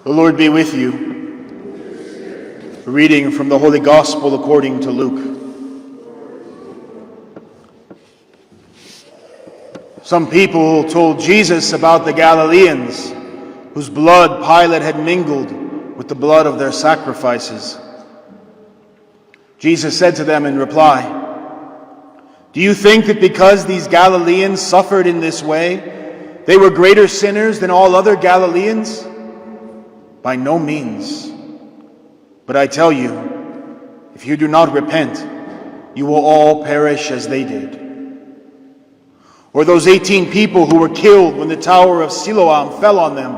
The Lord be with you. A reading from the Holy Gospel according to Luke. Some people told Jesus about the Galileans, whose blood Pilate had mingled with the blood of their sacrifices. Jesus said to them in reply, "Do you think that because these Galileans suffered in this way, they were greater sinners than all other Galileans? By no means. But I tell you, if you do not repent, you will all perish as they did. Or those 18 people who were killed when the tower of Siloam fell on them,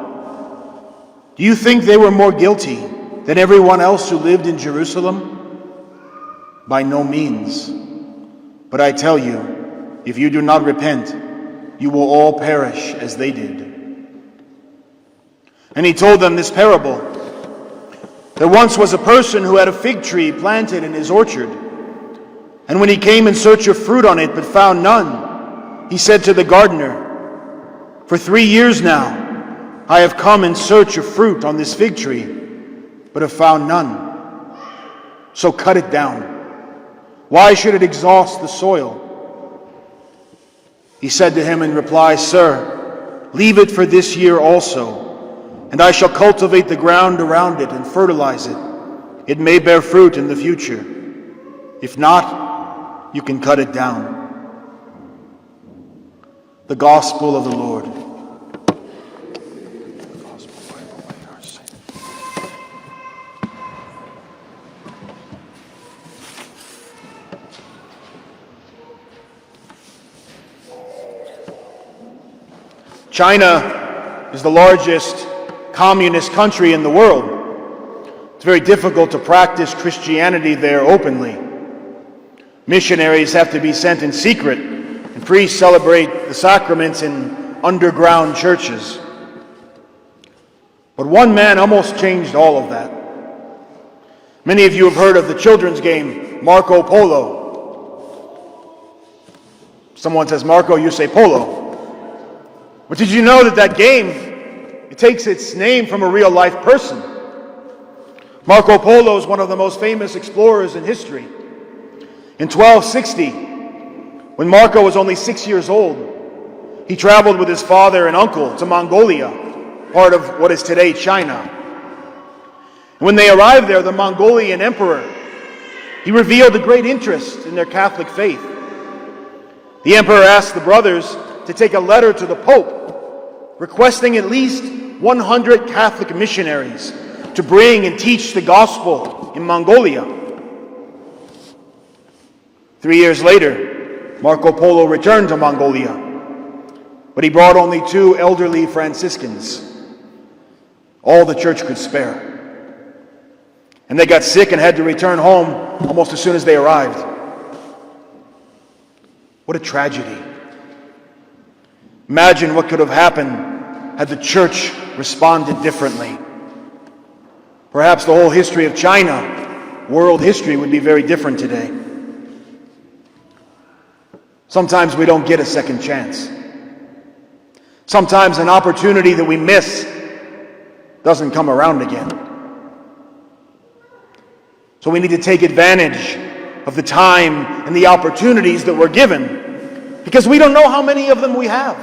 do you think they were more guilty than everyone else who lived in Jerusalem? By no means. But I tell you, if you do not repent, you will all perish as they did." And he told them this parable. There once was a person who had a fig tree planted in his orchard. And when he came in search of fruit on it but found none, he said to the gardener, "For 3 years now I have come in search of fruit on this fig tree, but have found none. So cut it down. Why should it exhaust the soil?" He said to him in reply, "Sir, leave it for this year also, and I shall cultivate the ground around it and fertilize it. It may bear fruit in the future. If not, you can cut it down." The Gospel of the Lord. China is the largest communist country in the world. It's very difficult to practice Christianity there openly. Missionaries have to be sent in secret, and priests celebrate the sacraments in underground churches. But one man almost changed all of that. Many of you have heard of the children's game, Marco Polo. Someone says Marco, you say Polo. But did you know that that game, it takes its name from a real-life person? Marco Polo is one of the most famous explorers in history. In 1260, when Marco was only 6 years old, he traveled with his father and uncle to Mongolia, part of what is today China. And when they arrived there, the Mongolian emperor, he revealed a great interest in their Catholic faith. The emperor asked the brothers to take a letter to the Pope, requesting at least 100 Catholic missionaries to bring and teach the gospel in Mongolia. 3 years later, Marco Polo returned to Mongolia, but he brought only 2 elderly Franciscans, all the church could spare. And they got sick and had to return home almost as soon as they arrived. What a tragedy. Imagine what could have happened had the church responded differently. Perhaps the whole history of China, world history, would be very different today. Sometimes we don't get a second chance. Sometimes an opportunity that we miss doesn't come around again. So we need to take advantage of the time and the opportunities that we're given, because we don't know how many of them we have.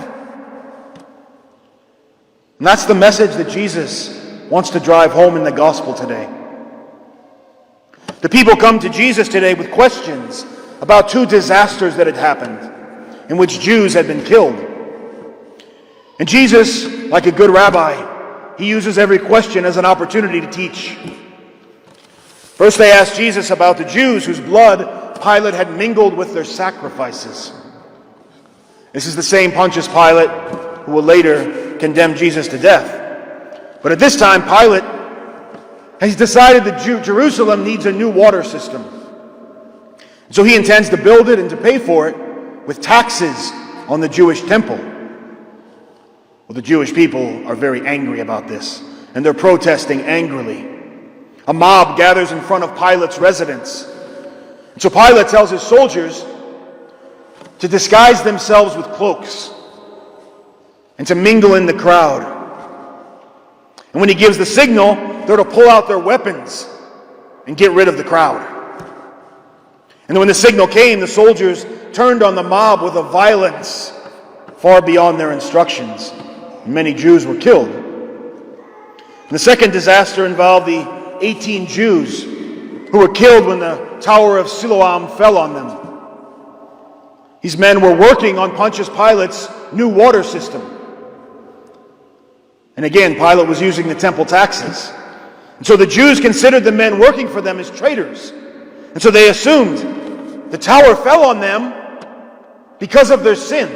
And that's the message that Jesus wants to drive home in the gospel today. The people come to Jesus today with questions about 2 disasters that had happened, in which Jews had been killed. And Jesus, like a good rabbi, he uses every question as an opportunity to teach. First, they asked Jesus about the Jews whose blood Pilate had mingled with their sacrifices. This is the same Pontius Pilate who will later condemn Jesus to death. But at this time, Pilate has decided that Jerusalem needs a new water system. So he intends to build it and to pay for it with taxes on the Jewish temple. Well, the Jewish people are very angry about this, and they're protesting angrily. A mob gathers in front of Pilate's residence. And so Pilate tells his soldiers to disguise themselves with cloaks and to mingle in the crowd. And when he gives the signal, they're to pull out their weapons and get rid of the crowd. And when the signal came, the soldiers turned on the mob with a violence far beyond their instructions. Many Jews were killed. And the second disaster involved the 18 Jews who were killed when the Tower of Siloam fell on them. These men were working on Pontius Pilate's new water system. And again, Pilate was using the temple taxes. And so the Jews considered the men working for them as traitors. And so they assumed the tower fell on them because of their sin.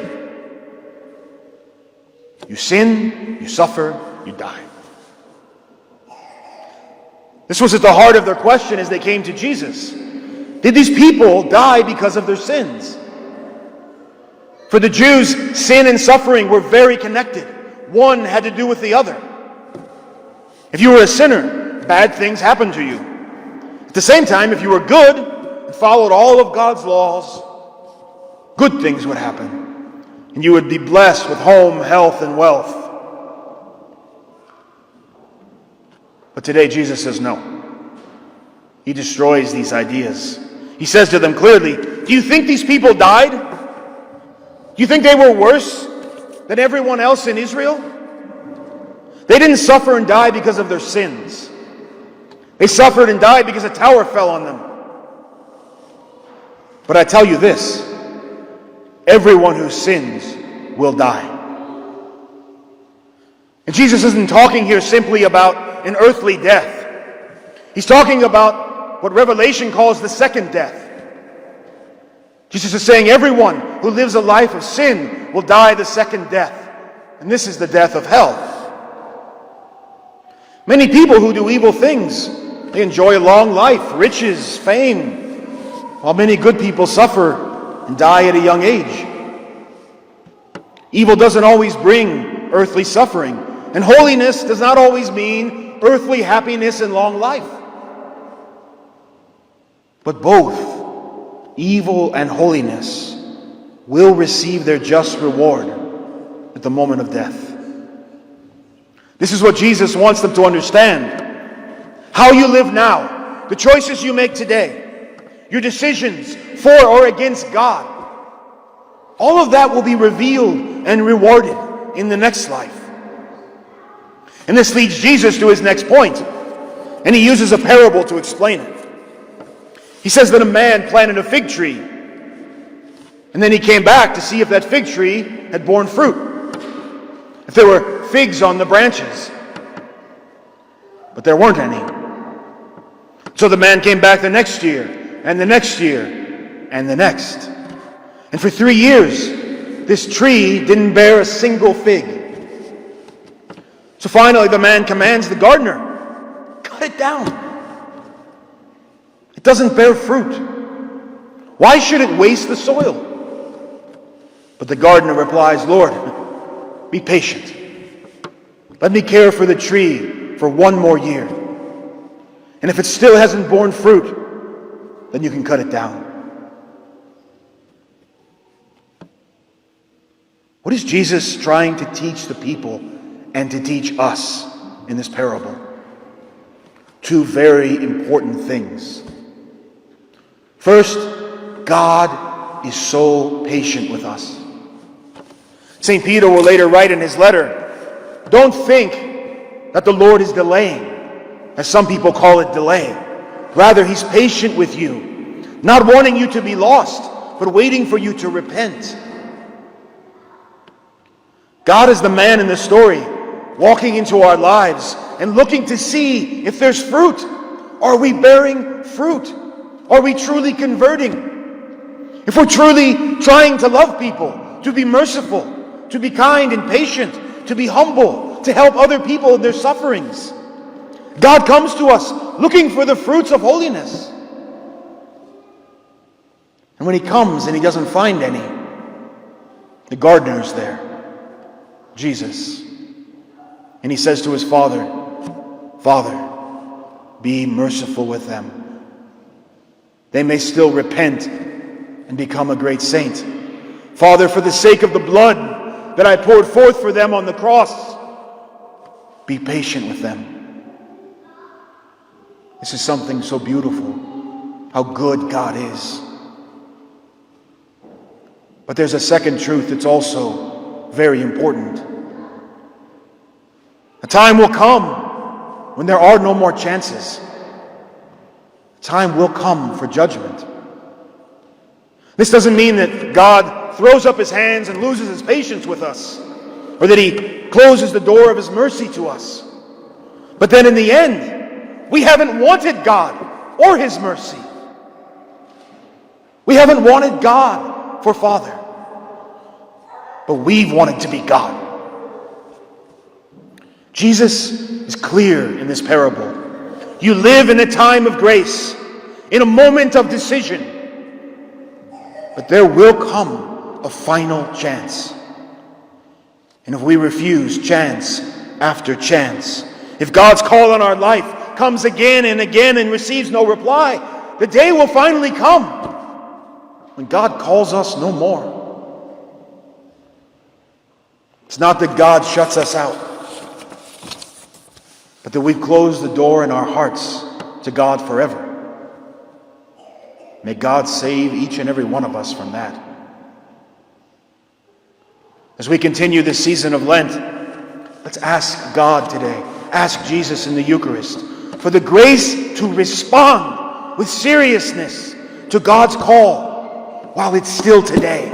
You sin, you suffer, you die. This was at the heart of their question as they came to Jesus. Did these people die because of their sins? For the Jews, sin and suffering were very connected. One had to do with the other. If you were a sinner, bad things happened to you. At the same time, if you were good and followed all of God's laws, good things would happen. And you would be blessed with home, health, and wealth. But today Jesus says no. He destroys these ideas. He says to them clearly, do you think these people died? Do you think they were worse than everyone else in Israel? They didn't suffer and die because of their sins. They suffered and died because a tower fell on them. But I tell you this, everyone who sins will die. And Jesus isn't talking here simply about an earthly death. He's talking about what Revelation calls the second death. Jesus is saying everyone who lives a life of sin will die the second death. And this is the death of hell. Many people who do evil things, they enjoy a long life, riches, fame, while many good people suffer and die at a young age. Evil doesn't always bring earthly suffering, and holiness does not always mean earthly happiness and long life. But both evil and holiness will receive their just reward at the moment of death. This is what Jesus wants them to understand. How you live now, the choices you make today, your decisions for or against God, all of that will be revealed and rewarded in the next life. And this leads Jesus to his next point, and he uses a parable to explain it. He says that a man planted a fig tree, and then he came back to see if that fig tree had borne fruit, if there were figs on the branches. But there weren't any. So the man came back the next year, and the next year, and the next. And for 3 years, this tree didn't bear a single fig. So finally the man commands the gardener, cut it down. It doesn't bear fruit. Why should it waste the soil? But the gardener replies, Lord, be patient. Let me care for the tree for 1 more year. And if it still hasn't borne fruit, then you can cut it down. What is Jesus trying to teach the people and to teach us in this parable? 2 very important things. First, God is so patient with us. St. Peter will later write in his letter, don't think that the Lord is delaying, as some people call it delay. Rather, he's patient with you, not wanting you to be lost, but waiting for you to repent. God is the man in the story, walking into our lives and looking to see if there's fruit. Are we bearing fruit? Are we truly converting? If we're truly trying to love people, to be merciful, to be kind and patient, to be humble, to help other people in their sufferings, God comes to us looking for the fruits of holiness. And when he comes and he doesn't find any, the gardener's there, Jesus. And he says to his father, Father, be merciful with them. They may still repent and become a great saint. Father, for the sake of the blood that I poured forth for them on the cross, Be patient with them. This is something so beautiful, how good God is. But there's a second truth that's also very important. A time will come when there are no more chances. A time will come for judgment. This doesn't mean that God throws up his hands and loses his patience with us, or that he closes the door of his mercy to us. But then in the end, we haven't wanted God or his mercy. We haven't wanted God for Father, but we've wanted to be God. Jesus is clear in this parable. You live in a time of grace, in a moment of decision, but there will come a final chance. And if we refuse chance after chance, if God's call on our life comes again and again and receives no reply, the day will finally come when God calls us no more. It's not that God shuts us out, but that we've closed the door in our hearts to God forever. May God save each and every one of us from that. As we continue this season of Lent, let's ask God today, ask Jesus in the Eucharist, for the grace to respond with seriousness to God's call while it's still today.